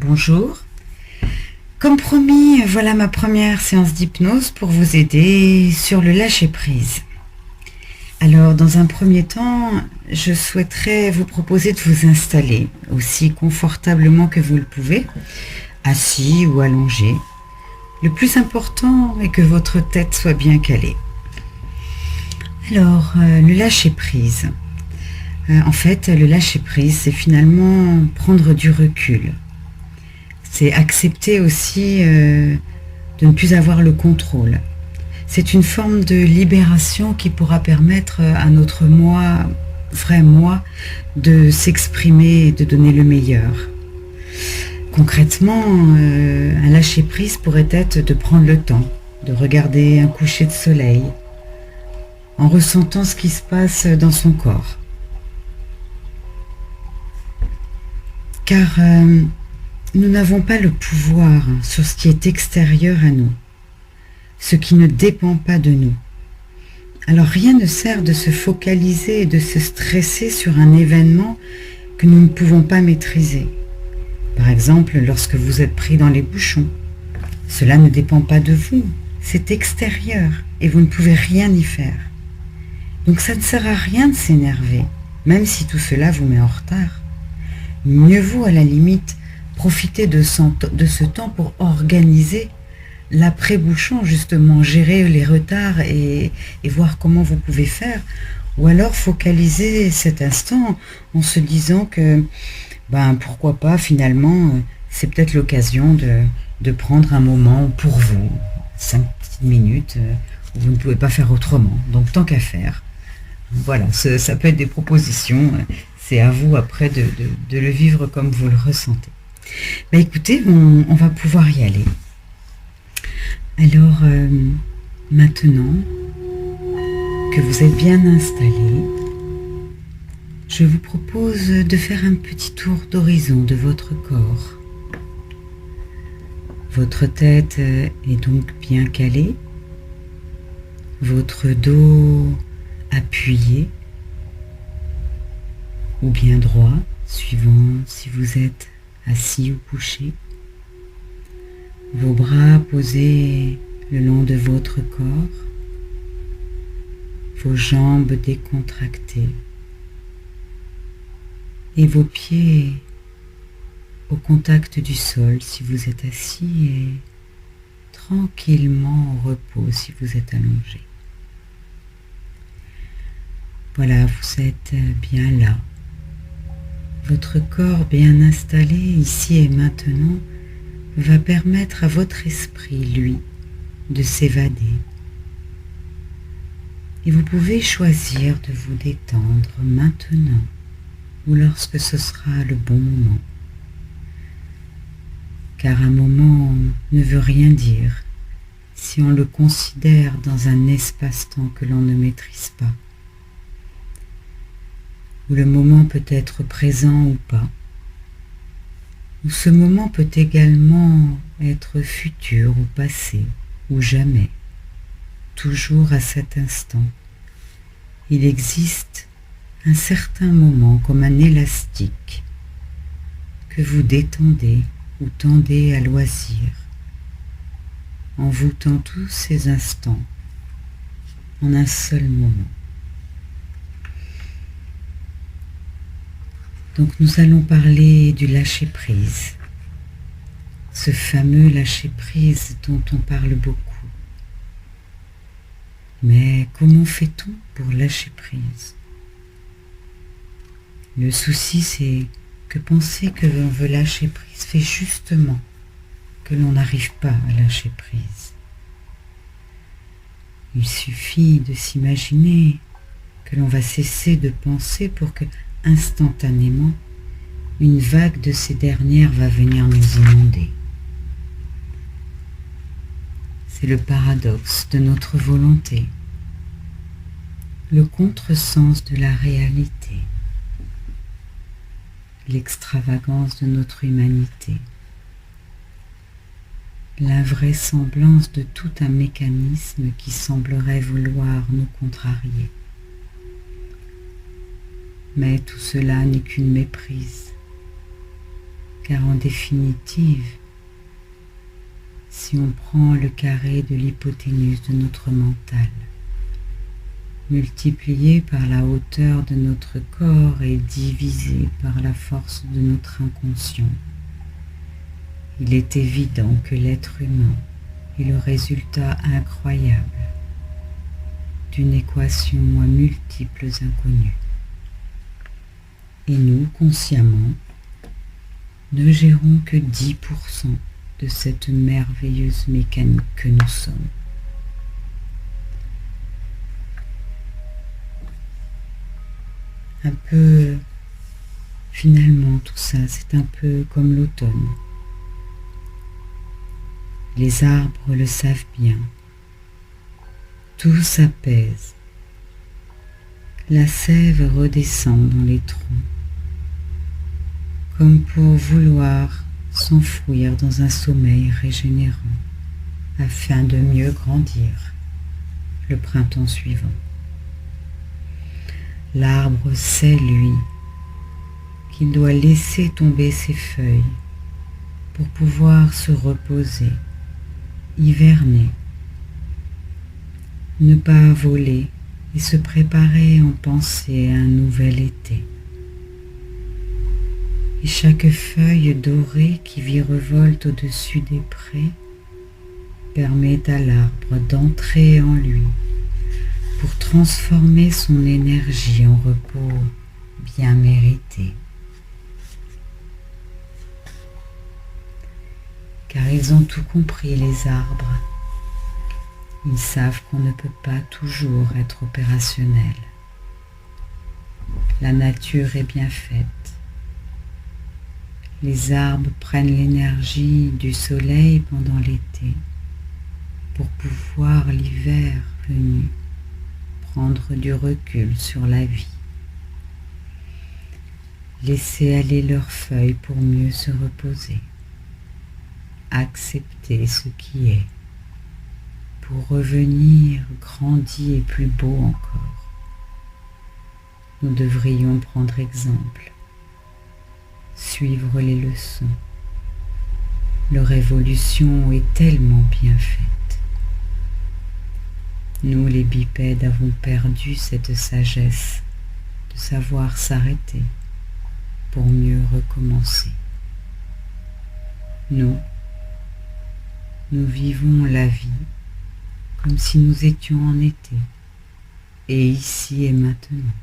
Bonjour. Comme promis, voilà ma première séance d'hypnose pour vous aider sur le lâcher-prise. Alors, dans un premier temps, je souhaiterais vous proposer de vous installer aussi confortablement que vous le pouvez, assis ou allongé. Le plus important est que votre tête soit bien calée. Alors, le lâcher-prise. En fait, le lâcher-prise, c'est finalement prendre du recul. C'est accepter aussi de ne plus avoir le contrôle. C'est une forme de libération qui pourra permettre à notre moi, vrai moi, de s'exprimer et de donner le meilleur. Concrètement, un lâcher-prise pourrait être de prendre le temps, de regarder un coucher de soleil, en ressentant ce qui se passe dans son corps. Car nous n'avons pas le pouvoir sur ce qui est extérieur à nous, ce qui ne dépend pas de nous. Alors rien ne sert de se focaliser et de se stresser sur un événement que nous ne pouvons pas maîtriser. Par exemple, lorsque vous êtes pris dans les bouchons, cela ne dépend pas de vous, c'est extérieur et vous ne pouvez rien y faire. Donc ça ne sert à rien de s'énerver, même si tout cela vous met en retard. Mieux vaut à la limite profiter de ce temps pour organiser l'après-bouchon, justement, gérer les retards et voir comment vous pouvez faire. Ou alors focaliser cet instant en se disant que, pourquoi pas, finalement, c'est peut-être l'occasion de prendre un moment pour vous, 5 petites minutes, où vous ne pouvez pas faire autrement. Donc, tant qu'à faire. Voilà, ça peut être des propositions. C'est à vous après de le vivre comme vous le ressentez. Écoutez, on va pouvoir y aller. Alors, maintenant que vous êtes bien installé, je vous propose de faire un petit tour d'horizon de votre corps. Votre tête est donc bien calée, votre dos appuyé ou bien droit, suivant si vous êtes assis ou couché. Vos bras posés le long de votre corps, vos jambes décontractées et vos pieds au contact du sol si vous êtes assis et tranquillement au repos si vous êtes allongé. Voilà, vous êtes bien là. Votre corps bien installé ici et maintenant va permettre à votre esprit, lui, de s'évader. Et vous pouvez choisir de vous détendre maintenant ou lorsque ce sera le bon moment. Car un moment ne veut rien dire si on le considère dans un espace-temps que l'on ne maîtrise pas, où le moment peut être présent ou pas, où ce moment peut également être futur ou passé ou jamais, toujours à cet instant. Il existe un certain moment comme un élastique que vous détendez ou tendez à loisir, envoûtant tous ces instants en un seul moment. Donc nous allons parler du lâcher-prise, ce fameux lâcher-prise dont on parle beaucoup. Mais comment fait-on pour lâcher prise? Le souci, c'est que penser que l'on veut lâcher prise fait justement que l'on n'arrive pas à lâcher prise. Il suffit de s'imaginer que l'on va cesser de penser pour que instantanément, une vague de ces dernières va venir nous inonder. C'est le paradoxe de notre volonté, le contresens de la réalité, l'extravagance de notre humanité, l'invraisemblance de tout un mécanisme qui semblerait vouloir nous contrarier. Mais tout cela n'est qu'une méprise, car en définitive, si on prend le carré de l'hypoténuse de notre mental, multiplié par la hauteur de notre corps et divisé par la force de notre inconscient, il est évident que l'être humain est le résultat incroyable d'une équation à multiples inconnus. Et nous, consciemment, ne gérons que 10% de cette merveilleuse mécanique que nous sommes. Un peu, finalement, tout ça, c'est un peu comme l'automne. Les arbres le savent bien. Tout s'apaise. La sève redescend dans les troncs, comme pour vouloir s'enfouir dans un sommeil régénérant, afin de mieux grandir le printemps suivant. L'arbre sait, lui, qu'il doit laisser tomber ses feuilles pour pouvoir se reposer, hiverner, ne pas voler et se préparer en pensée à un nouvel été. Et chaque feuille dorée qui virevolte au-dessus des prés permet à l'arbre d'entrer en lui pour transformer son énergie en repos bien mérité. Car ils ont tout compris, les arbres. Ils savent qu'on ne peut pas toujours être opérationnel. La nature est bien faite. Les arbres prennent l'énergie du soleil pendant l'été pour pouvoir, l'hiver venu, prendre du recul sur la vie. Laisser aller leurs feuilles pour mieux se reposer. Accepter ce qui est pour revenir grandi et plus beau encore. Nous devrions prendre exemple, suivre les leçons. Leur évolution est tellement bien faite. Nous, les bipèdes, avons perdu cette sagesse de savoir s'arrêter pour mieux recommencer. Nous vivons la vie comme si nous étions en été, et ici et maintenant.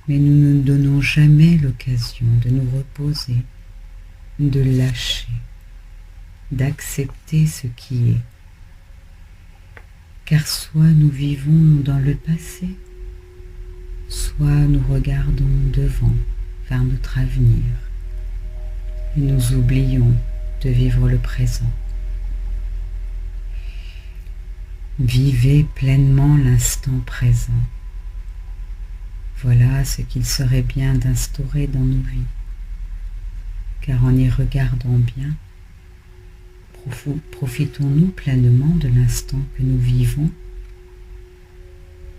Mais nous ne nous donnons jamais l'occasion de nous reposer, de lâcher, d'accepter ce qui est. Car soit nous vivons dans le passé, soit nous regardons devant, vers notre avenir, et nous oublions de vivre le présent. Vivez pleinement l'instant présent. Voilà ce qu'il serait bien d'instaurer dans nos vies, car en y regardant bien, profitons-nous pleinement de l'instant que nous vivons?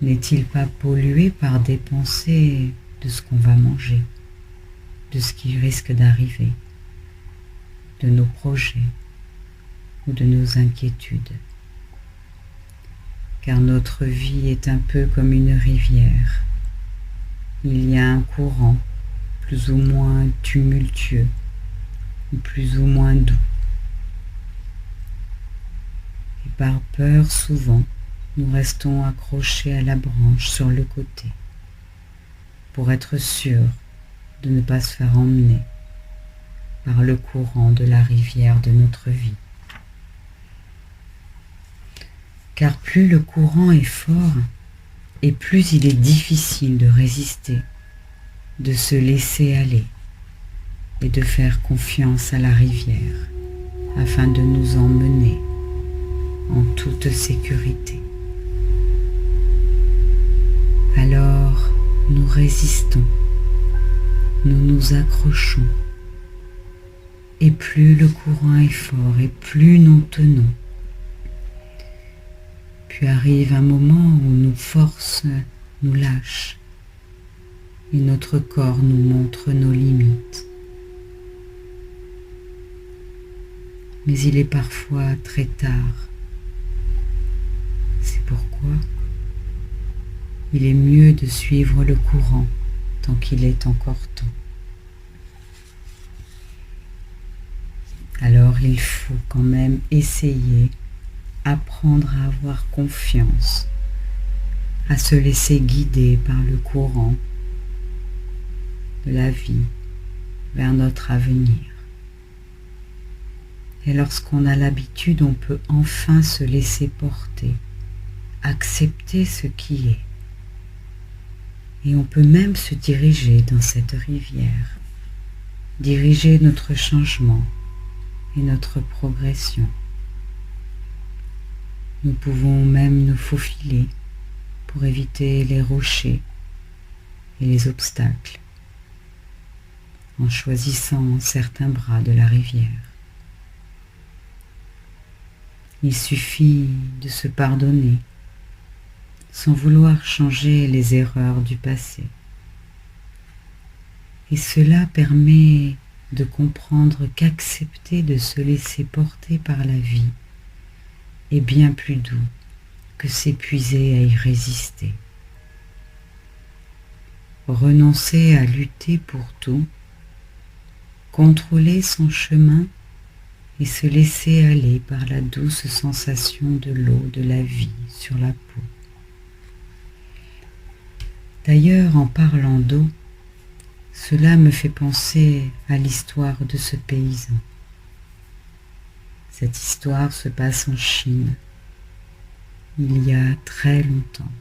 N'est-il pas pollué par des pensées de ce qu'on va manger, de ce qui risque d'arriver, de nos projets ou de nos inquiétudes? Car notre vie est un peu comme une rivière. Il y a un courant plus ou moins tumultueux, ou plus ou moins doux. Et par peur, souvent, nous restons accrochés à la branche sur le côté, pour être sûrs de ne pas se faire emmener par le courant de la rivière de notre vie. Car plus le courant est fort, et plus il est difficile de résister, de se laisser aller et de faire confiance à la rivière afin de nous emmener en toute sécurité. Alors nous résistons, nous nous accrochons, et plus le courant est fort et plus nous tenons. Puis arrive un moment où nos forces nous lâchent et notre corps nous montre nos limites. Mais il est parfois très tard. C'est pourquoi il est mieux de suivre le courant tant qu'il est encore temps. Alors il faut quand même essayer, apprendre à avoir confiance, à se laisser guider par le courant de la vie vers notre avenir. Et lorsqu'on a l'habitude, on peut enfin se laisser porter, accepter ce qui est. Et on peut même se diriger dans cette rivière, diriger notre changement et notre progression. Nous pouvons même nous faufiler pour éviter les rochers et les obstacles, en choisissant certains bras de la rivière. Il suffit de se pardonner sans vouloir changer les erreurs du passé. Et cela permet de comprendre qu'accepter de se laisser porter par la vie est bien plus doux que s'épuiser à y résister. Renoncer à lutter pour tout, contrôler son chemin et se laisser aller par la douce sensation de l'eau de la vie sur la peau. D'ailleurs, en parlant d'eau, cela me fait penser à l'histoire de ce paysan. Cette histoire se passe en Chine, il y a très longtemps.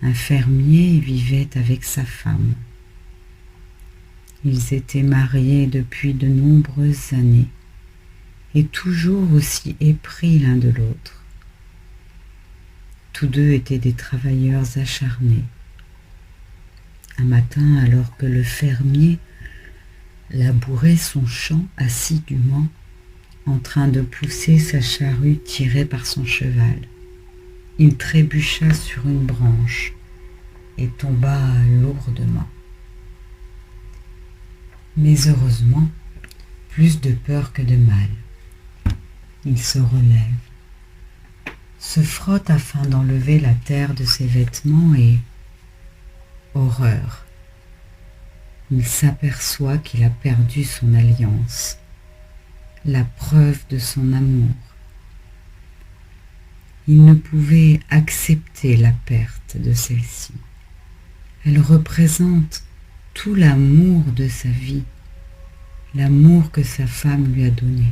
Un fermier vivait avec sa femme. Ils étaient mariés depuis de nombreuses années et toujours aussi épris l'un de l'autre. Tous deux étaient des travailleurs acharnés. Un matin, alors que le fermier labourait son champ assidûment, en train de pousser sa charrue tirée par son cheval, il trébucha sur une branche et tomba lourdement. Mais heureusement, plus de peur que de mal. Il se relève, se frotte afin d'enlever la terre de ses vêtements et, horreur, il s'aperçoit qu'il a perdu son alliance, la preuve de son amour. Il ne pouvait accepter la perte de celle-ci. Elle représente tout l'amour de sa vie, l'amour que sa femme lui a donné.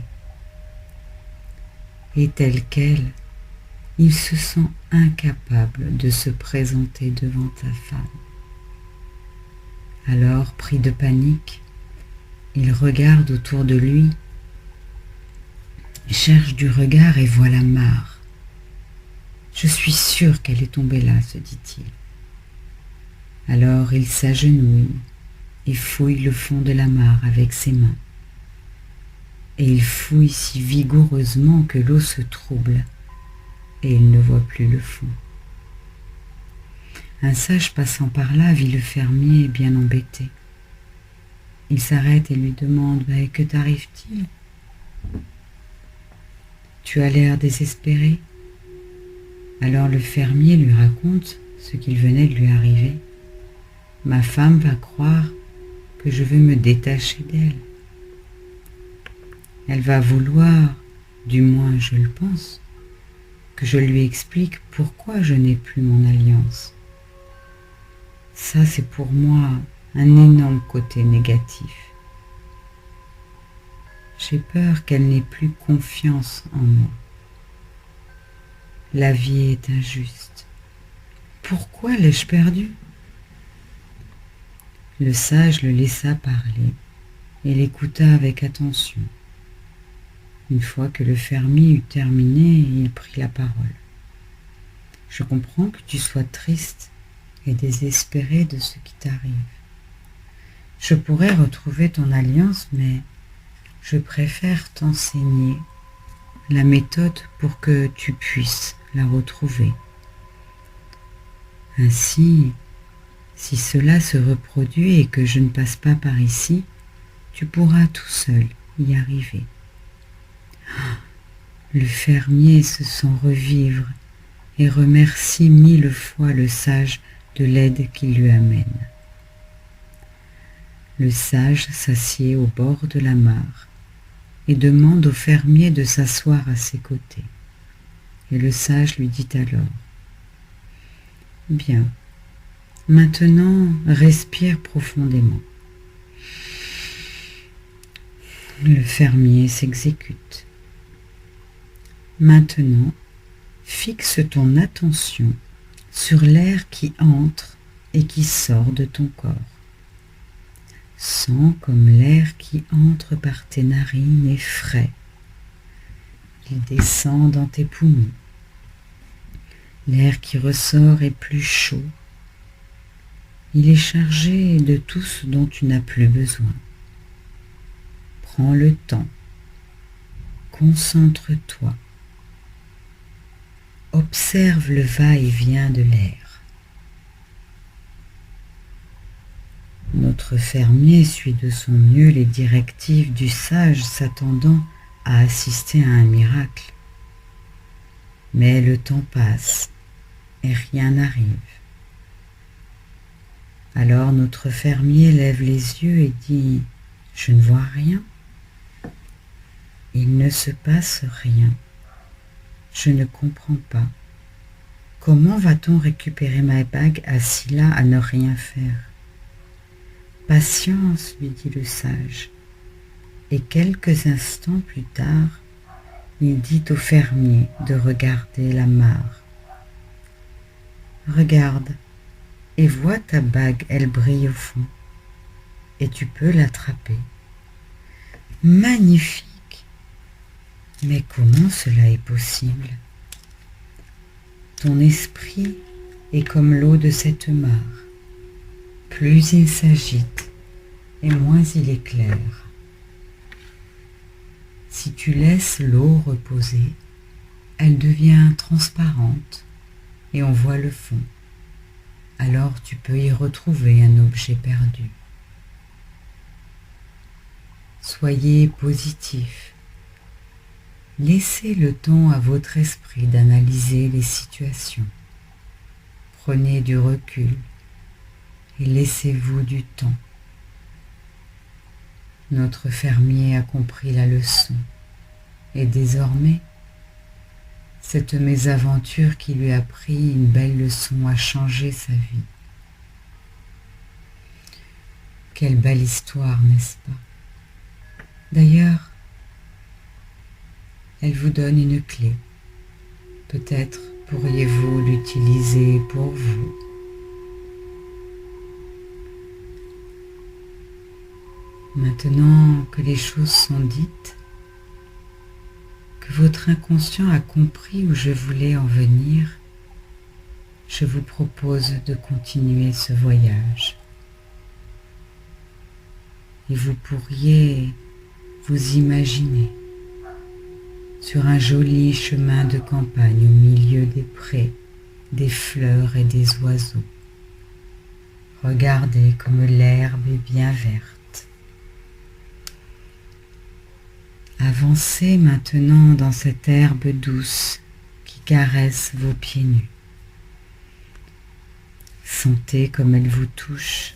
Et tel quel, il se sent incapable de se présenter devant sa femme. Alors, pris de panique, il regarde autour de lui, cherche du regard et voit la mare. « Je suis sûr qu'elle est tombée là, » se dit-il. Alors il s'agenouille et fouille le fond de la mare avec ses mains. Et il fouille si vigoureusement que l'eau se trouble et il ne voit plus le fond. Un sage passant par là vit le fermier bien embêté. Il s'arrête et lui demande « Que t'arrive-t-il ? Tu as l'air désespéré. » Alors le fermier lui raconte ce qu'il venait de lui arriver. « Ma femme va croire que je veux me détacher d'elle. Elle va vouloir, du moins je le pense, que je lui explique pourquoi je n'ai plus mon alliance. Ça, c'est pour moi un énorme côté négatif. J'ai peur qu'elle n'ait plus confiance en moi. La vie est injuste. Pourquoi l'ai-je perdue ? » Le sage le laissa parler et l'écouta avec attention. Une fois que le fermier eut terminé, il prit la parole. « Je comprends que tu sois triste et désespéré de ce qui t'arrive. Je pourrais retrouver ton alliance, mais je préfère t'enseigner la méthode pour que tu puisses la retrouver. Ainsi, Si cela se reproduit et que je ne passe pas par ici, tu pourras tout seul y arriver. Le fermier se sent revivre et remercie 1000 fois le sage de l'aide qu'il lui amène. Le sage s'assied au bord de la mare et demande au fermier de s'asseoir à ses côtés. Et le sage lui dit alors: « Bien, maintenant respire profondément. » Le fermier s'exécute. Maintenant, fixe ton attention sur l'air qui entre et qui sort de ton corps. Sens comme l'air qui entre par tes narines est frais. Il descend dans tes poumons. L'air qui ressort est plus chaud. Il est chargé de tout ce dont tu n'as plus besoin. Prends le temps. Concentre-toi. Observe le va-et-vient de l'air. Notre fermier suit de son mieux les directives du sage, s'attendant à assister à un miracle. Mais le temps passe et rien n'arrive. Alors notre fermier lève les yeux et dit: « Je ne vois rien. Il ne se passe rien. Je ne comprends pas. Comment va-t-on récupérer ma bague assis là à ne rien faire ? » « Patience, lui dit le sage. Et quelques instants plus tard, il dit au fermier de regarder la mare. « Regarde, et vois ta bague, elle brille au fond, et tu peux l'attraper. » « Magnifique ! Mais comment cela est possible ? Ton esprit est comme l'eau de cette mare. Plus il s'agite, et moins il est clair. Si tu laisses l'eau reposer, elle devient transparente et on voit le fond. Alors tu peux y retrouver un objet perdu. Soyez positif. Laissez le temps à votre esprit d'analyser les situations. Prenez du recul et laissez-vous du temps. Notre fermier a compris la leçon et désormais, cette mésaventure qui lui a appris une belle leçon a changé sa vie. Quelle belle histoire, n'est-ce pas ? D'ailleurs, elle vous donne une clé. Peut-être pourriez-vous l'utiliser pour vous. Maintenant que les choses sont dites, que votre inconscient a compris où je voulais en venir, je vous propose de continuer ce voyage. Et vous pourriez vous imaginer sur un joli chemin de campagne au milieu des prés, des fleurs et des oiseaux. Regardez comme l'herbe est bien verte. Avancez maintenant dans cette herbe douce qui caresse vos pieds nus. Sentez comme elle vous touche,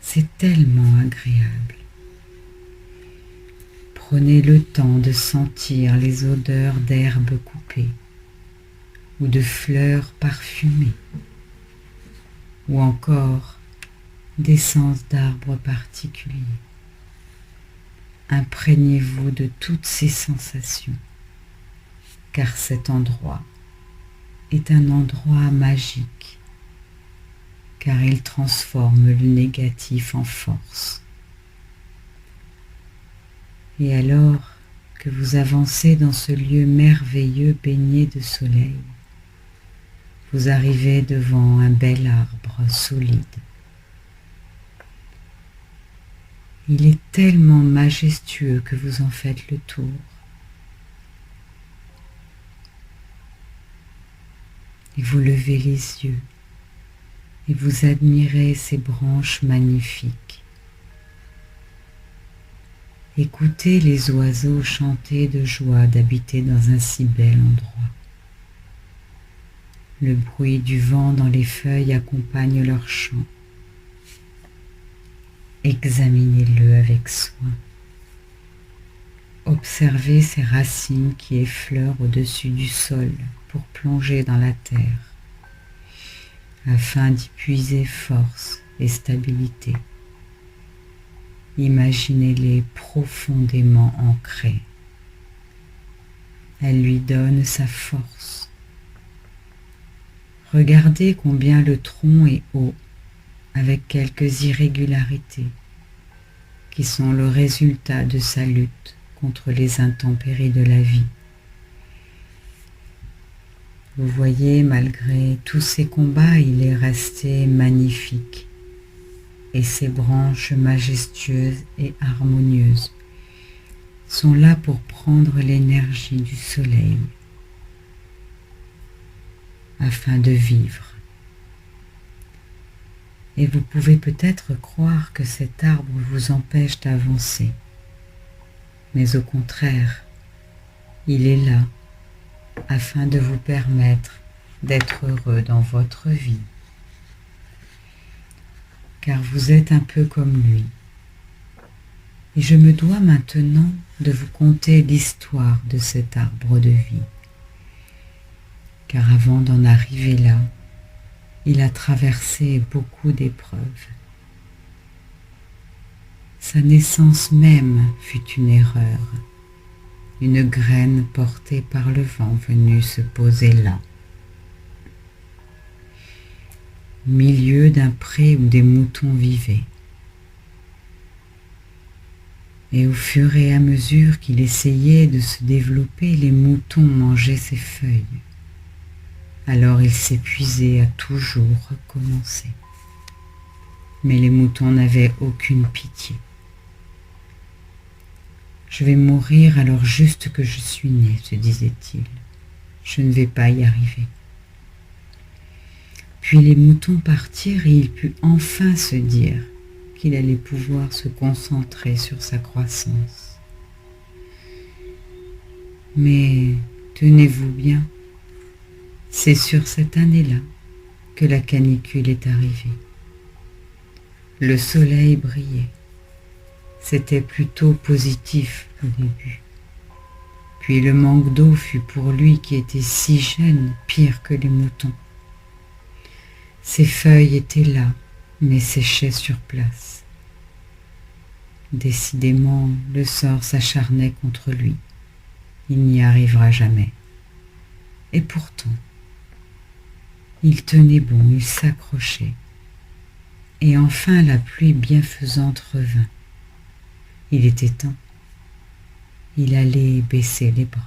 c'est tellement agréable. Prenez le temps de sentir les odeurs d'herbes coupées ou de fleurs parfumées ou encore d'essence d'arbres particuliers. Imprégnez-vous de toutes ces sensations, car cet endroit est un endroit magique, car il transforme le négatif en force. Et alors que vous avancez dans ce lieu merveilleux baigné de soleil, vous arrivez devant un bel arbre solide. Il est tellement majestueux que vous en faites le tour. Et vous levez les yeux et vous admirez ces branches magnifiques. Écoutez les oiseaux chanter de joie d'habiter dans un si bel endroit. Le bruit du vent dans les feuilles accompagne leur chant. Examinez-le avec soin. Observez ces racines qui effleurent au-dessus du sol pour plonger dans la terre, afin d'y puiser force et stabilité. Imaginez-les profondément ancrées. Elle lui donne sa force. Regardez combien le tronc est haut, avec quelques irrégularités, qui sont le résultat de sa lutte contre les intempéries de la vie. Vous voyez, malgré tous ces combats, il est resté magnifique, et ses branches majestueuses et harmonieuses sont là pour prendre l'énergie du soleil afin de vivre. Et vous pouvez peut-être croire que cet arbre vous empêche d'avancer, mais au contraire, il est là afin de vous permettre d'être heureux dans votre vie. Car vous êtes un peu comme lui. Et je me dois maintenant de vous conter l'histoire de cet arbre de vie. Car avant d'en arriver là, il a traversé beaucoup d'épreuves. Sa naissance même fut une erreur, une graine portée par le vent venue se poser là, au milieu d'un pré où des moutons vivaient. Et au fur et à mesure qu'il essayait de se développer, les moutons mangeaient ses feuilles. Alors il s'épuisait à toujours recommencer. Mais les moutons n'avaient aucune pitié. Je vais mourir alors juste que je suis né, se disait-il. Je ne vais pas y arriver. Puis les moutons partirent et il put enfin se dire qu'il allait pouvoir se concentrer sur sa croissance. Mais tenez-vous bien, c'est sur cette année-là que la canicule est arrivée. Le soleil brillait. C'était plutôt positif au début. Puis le manque d'eau fut pour lui qui était si jeune, pire que les moutons. Ses feuilles étaient là, mais séchaient sur place. Décidément, le sort s'acharnait contre lui. Il n'y arrivera jamais. Et pourtant, il tenait bon, il s'accrochait. Et enfin la pluie bienfaisante revint. Il était temps. Il allait baisser les bras.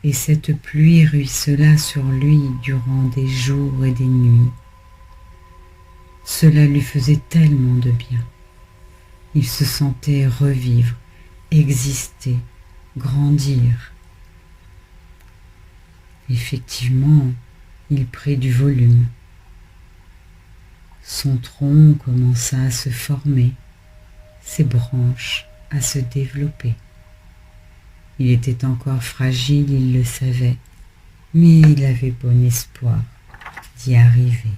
Et cette pluie ruissela sur lui durant des jours et des nuits. Cela lui faisait tellement de bien. Il se sentait revivre, exister, grandir. Effectivement, il prit du volume. Son tronc commença à se former, ses branches à se développer. Il était encore fragile, il le savait, mais il avait bon espoir d'y arriver.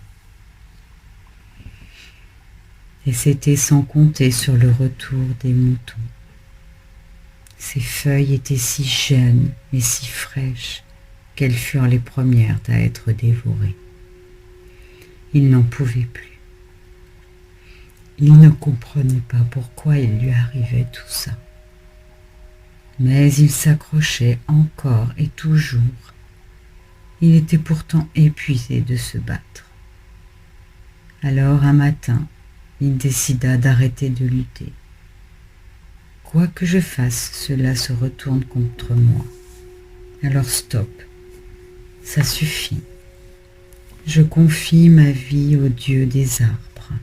Et c'était sans compter sur le retour des moutons. Ses feuilles étaient si jeunes et si fraîches qu'elles furent les premières à être dévorées. Il n'en pouvait plus. Il ne comprenait pas pourquoi il lui arrivait tout ça. Mais il s'accrochait encore et toujours. Il était pourtant épuisé de se battre. Alors un matin, il décida d'arrêter de lutter. Quoi que je fasse, cela se retourne contre moi. Alors stop, ça suffit. Je confie ma vie au Dieu des arbres.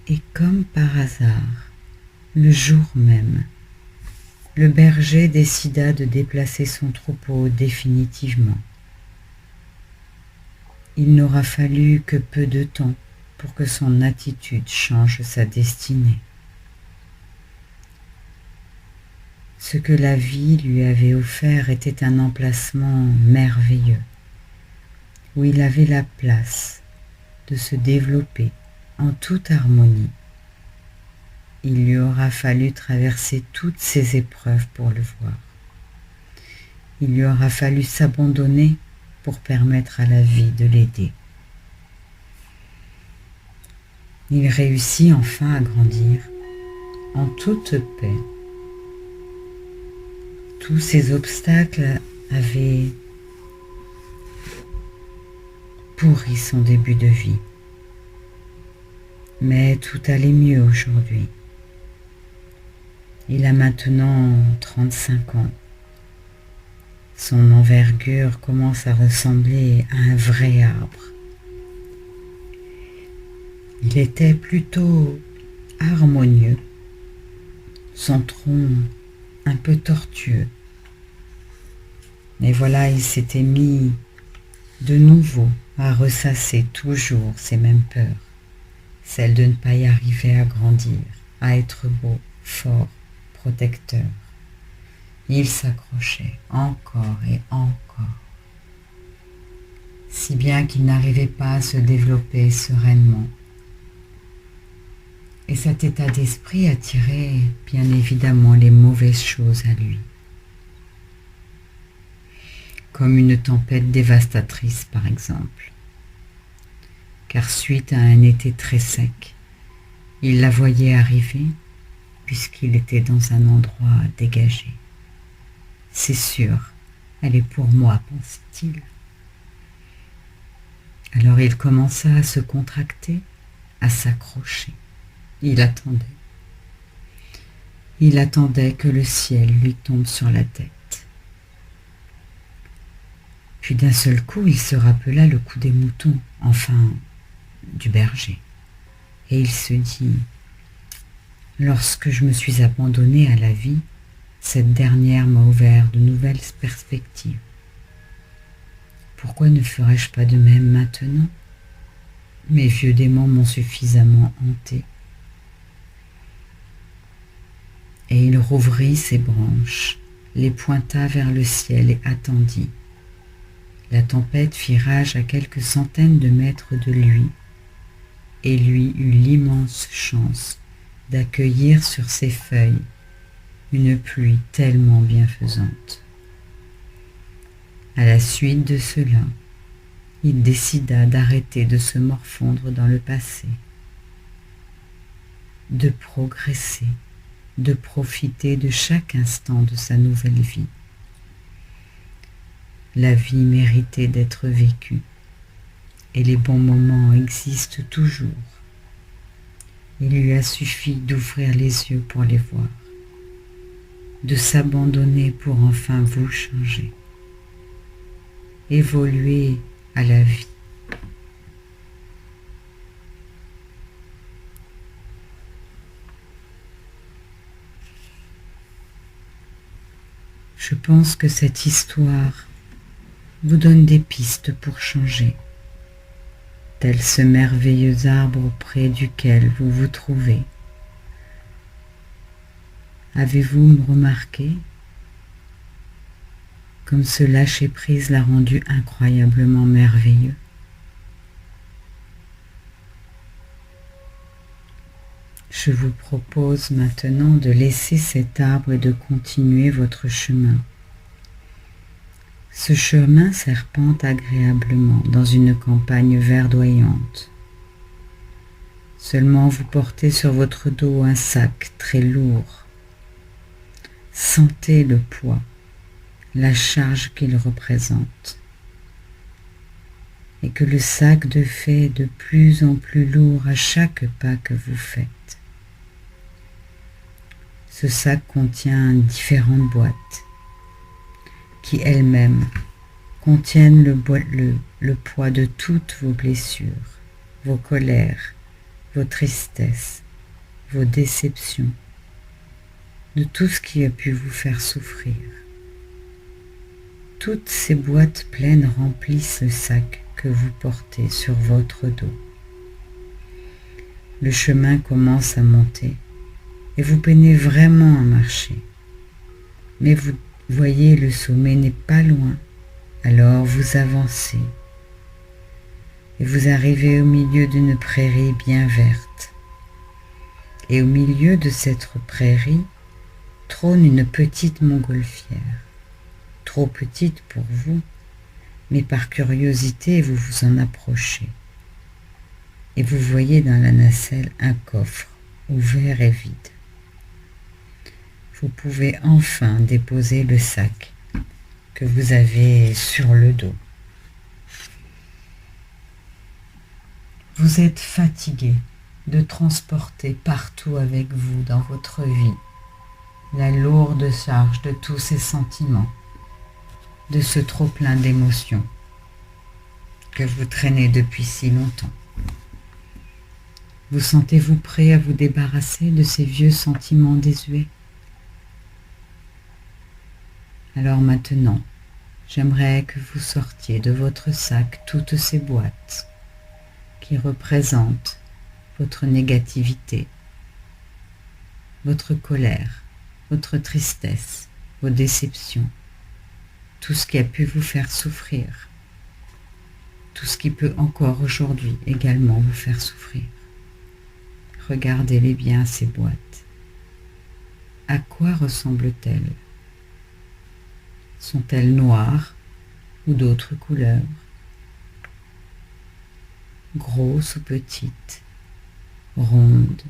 Et comme par hasard, le jour même, le berger décida de déplacer son troupeau définitivement Il n'aura fallu que peu de temps pour que son attitude change sa destinée. Ce que la vie lui avait offert était un emplacement merveilleux, où il avait la place de se développer en toute harmonie. Il lui aura fallu traverser toutes ces épreuves pour le voir. Il lui aura fallu s'abandonner pour permettre à la vie de l'aider. Il réussit enfin à grandir en toute paix. Tous ces obstacles avaient pourri son début de vie. Mais tout allait mieux aujourd'hui. Il a maintenant 35 ans. Son envergure commence à ressembler à un vrai arbre. Il était plutôt harmonieux, son tronc un peu tortueux. Mais voilà, il s'était mis de nouveau à ressasser toujours ces mêmes peurs, celle de ne pas y arriver à grandir, à être beau, fort, protecteur. Il s'accrochait encore et encore, si bien qu'il n'arrivait pas à se développer sereinement. Et cet état d'esprit attirait bien évidemment les mauvaises choses à lui. Comme une tempête dévastatrice par exemple. Car suite à un été très sec, il la voyait arriver puisqu'il était dans un endroit dégagé. C'est sûr, elle est pour moi, pense-t-il. Alors il commença à se contracter, à s'accrocher. Il attendait. Il attendait que le ciel lui tombe sur la tête. Puis d'un seul coup, il se rappela le coup des moutons, enfin, du berger. Et il se dit, lorsque je me suis abandonné à la vie, cette dernière m'a ouvert de nouvelles perspectives. Pourquoi ne ferais-je pas de même maintenant? Mes vieux démons m'ont suffisamment hanté. Et il rouvrit ses branches, les pointa vers le ciel et attendit. La tempête fit rage à quelques centaines de mètres de lui, et lui eut l'immense chance d'accueillir sur ses feuilles une pluie tellement bienfaisante. À la suite de cela, il décida d'arrêter de se morfondre dans le passé, de progresser, de profiter de chaque instant de sa nouvelle vie. La vie méritait d'être vécue, et les bons moments existent toujours. Il lui a suffi d'ouvrir les yeux pour les voir, de s'abandonner pour enfin vous changer, évoluer à la vie. Je pense que cette histoire vous donne des pistes pour changer, tel ce merveilleux arbre près duquel vous vous trouvez. Avez-vous remarqué comme ce lâcher-prise l'a rendu incroyablement merveilleux? Je vous propose maintenant de laisser cet arbre et de continuer votre chemin. Ce chemin serpente agréablement dans une campagne verdoyante. Seulement vous portez sur votre dos un sac très lourd. Sentez le poids, la charge qu'il représente, et que le sac fait de plus en plus lourd à chaque pas que vous faites. Ce sac contient différentes boîtes qui elles-mêmes contiennent le poids de toutes vos blessures, vos colères, vos tristesses, vos déceptions, de tout ce qui a pu vous faire souffrir. Toutes ces boîtes pleines remplissent le sac que vous portez sur votre dos. Le chemin commence à monter et vous peinez vraiment à marcher. Mais vous voyez, le sommet n'est pas loin, alors vous avancez et vous arrivez au milieu d'une prairie bien verte. Et au milieu de cette prairie trône une petite montgolfière, trop petite pour vous, mais par curiosité vous vous en approchez. Et vous voyez dans la nacelle un coffre ouvert et vide. Vous pouvez enfin déposer le sac que vous avez sur le dos. Vous êtes fatigué de transporter partout avec vous dans votre vie la lourde charge de tous ces sentiments, de ce trop-plein d'émotions que vous traînez depuis si longtemps. Vous sentez-vous prêt à vous débarrasser de ces vieux sentiments désuets? Alors maintenant, j'aimerais que vous sortiez de votre sac toutes ces boîtes qui représentent votre négativité, votre colère, votre tristesse, vos déceptions, tout ce qui a pu vous faire souffrir, tout ce qui peut encore aujourd'hui également vous faire souffrir. Regardez-les bien, ces boîtes. À quoi ressemblent-elles? Sont-elles noires ou d'autres couleurs? Grosses ou petites? Rondes,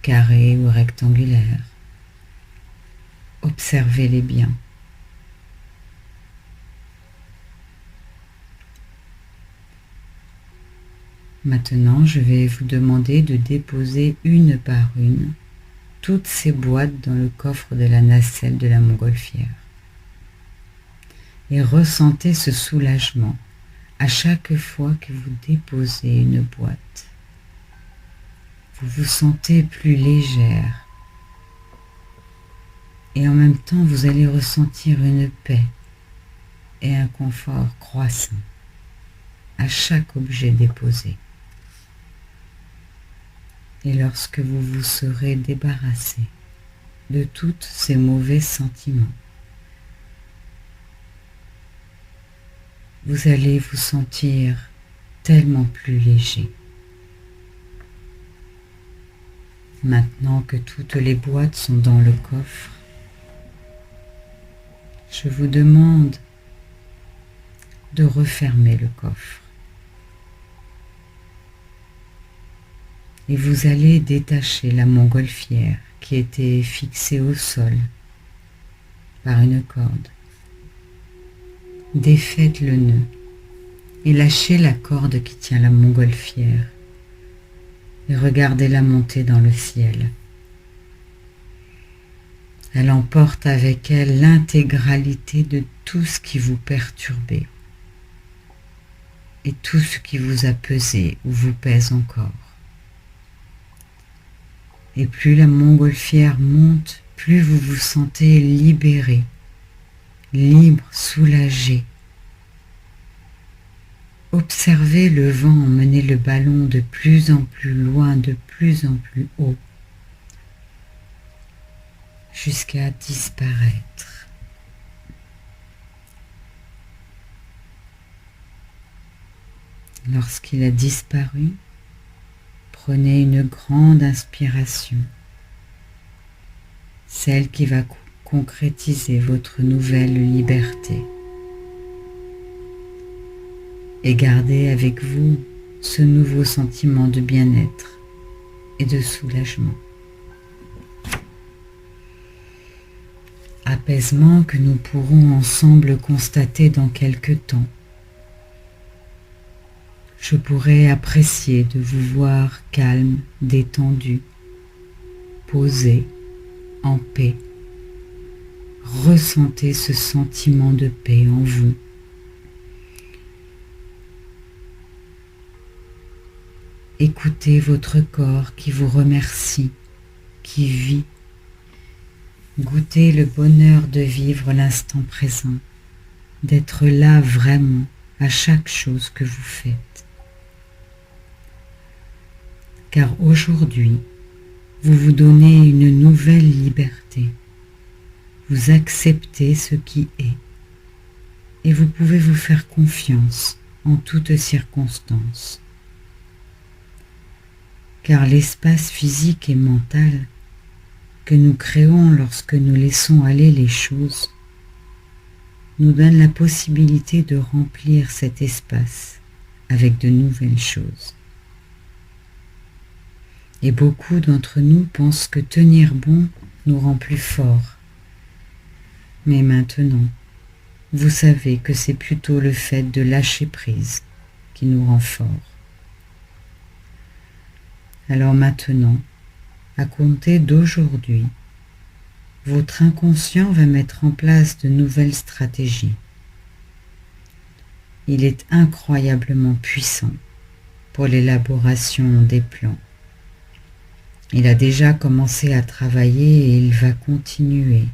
carrées ou rectangulaires? Observez-les bien. Maintenant, je vais vous demander de déposer une par une toutes ces boîtes dans le coffre de la nacelle de la montgolfière. Et ressentez ce soulagement à chaque fois que vous déposez une boîte. Vous vous sentez plus légère et en même temps vous allez ressentir une paix et un confort croissant à chaque objet déposé. Et lorsque vous vous serez débarrassé de tous ces mauvais sentiments, vous allez vous sentir tellement plus léger. Maintenant que toutes les boîtes sont dans le coffre, je vous demande de refermer le coffre. Et vous allez détacher la montgolfière qui était fixée au sol par une corde. Défaites le nœud et lâchez la corde qui tient la montgolfière et regardez-la monter dans le ciel. Elle emporte avec elle l'intégralité de tout ce qui vous perturbait et tout ce qui vous a pesé ou vous pèse encore. Et plus la montgolfière monte, plus vous vous sentez libéré, libre, soulagé. Observez le vent emmener le ballon de plus en plus loin, de plus en plus haut, jusqu'à disparaître. Lorsqu'il a disparu, prenez une grande inspiration, celle qui va concrétiser votre nouvelle liberté. Et gardez avec vous ce nouveau sentiment de bien-être et de soulagement. Apaisement que nous pourrons ensemble constater dans quelque temps. Je pourrais apprécier de vous voir calme, détendu, posé, en paix. Ressentez ce sentiment de paix en vous. Écoutez votre corps qui vous remercie, qui vit. Goûtez le bonheur de vivre l'instant présent, d'être là vraiment, à chaque chose que vous faites. Car aujourd'hui, vous vous donnez une nouvelle liberté. Vous acceptez ce qui est et vous pouvez vous faire confiance en toutes circonstances. Car l'espace physique et mental que nous créons lorsque nous laissons aller les choses nous donne la possibilité de remplir cet espace avec de nouvelles choses. Et beaucoup d'entre nous pensent que tenir bon nous rend plus forts. Mais maintenant, vous savez que c'est plutôt le fait de lâcher prise qui nous rend forts. Alors maintenant, à compter d'aujourd'hui, votre inconscient va mettre en place de nouvelles stratégies. Il est incroyablement puissant pour l'élaboration des plans. Il a déjà commencé à travailler et il va continuer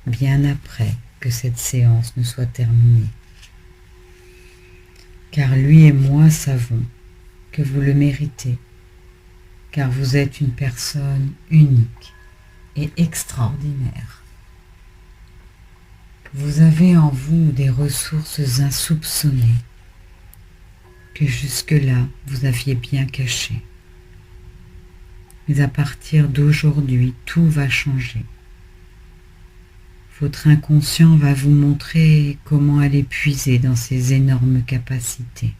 bien après que cette séance ne soit terminée. Car lui et moi savons que vous le méritez, car vous êtes une personne unique et extraordinaire. Vous avez en vous des ressources insoupçonnées que jusque-là vous aviez bien cachées. Mais à partir d'aujourd'hui, tout va changer. Votre inconscient va vous montrer comment aller puiser dans ces énormes capacités.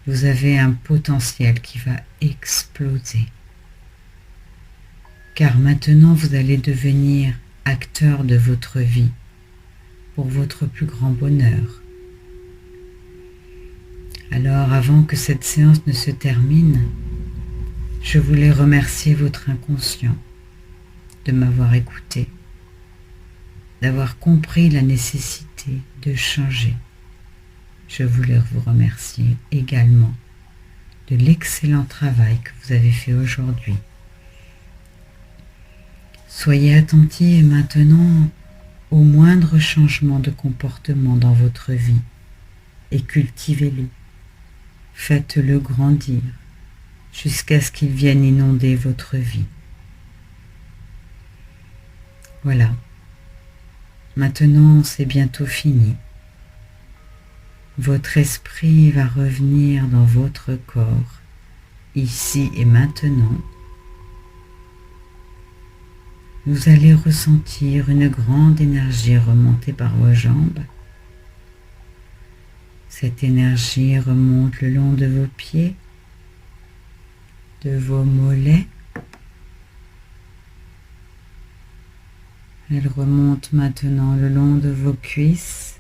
Vous avez un potentiel qui va exploser. Car maintenant, vous allez devenir acteur de votre vie pour votre plus grand bonheur. Alors, avant que cette séance ne se termine, je voulais remercier votre inconscient de m'avoir écouté, d'avoir compris la nécessité de changer. Je voulais vous remercier également de l'excellent travail que vous avez fait aujourd'hui. Soyez attentifs maintenant au moindre changement de comportement dans votre vie et cultivez-le. Faites-le grandir jusqu'à ce qu'il vienne inonder votre vie. Voilà. Maintenant, c'est bientôt fini. Votre esprit va revenir dans votre corps, ici et maintenant. Vous allez ressentir une grande énergie remonter par vos jambes. Cette énergie remonte le long de vos pieds, de vos mollets. Elle remonte maintenant le long de vos cuisses.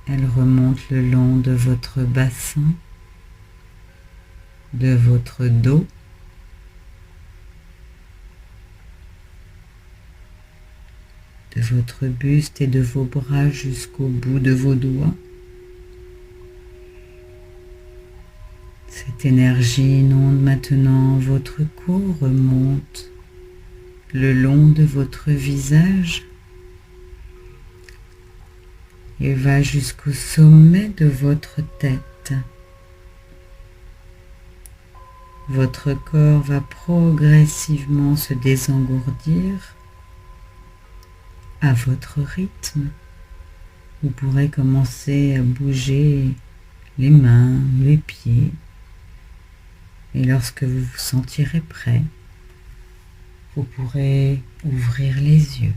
Elle remonte le long de votre bassin, de votre dos, de votre buste et de vos bras jusqu'au bout de vos doigts. Cette énergie inonde maintenant votre cou, remonte le long de votre visage et va jusqu'au sommet de votre tête. Votre corps va progressivement se désengourdir à votre rythme. Vous pourrez commencer à bouger les mains, les pieds. Et lorsque vous vous sentirez prêt, vous pourrez ouvrir les yeux.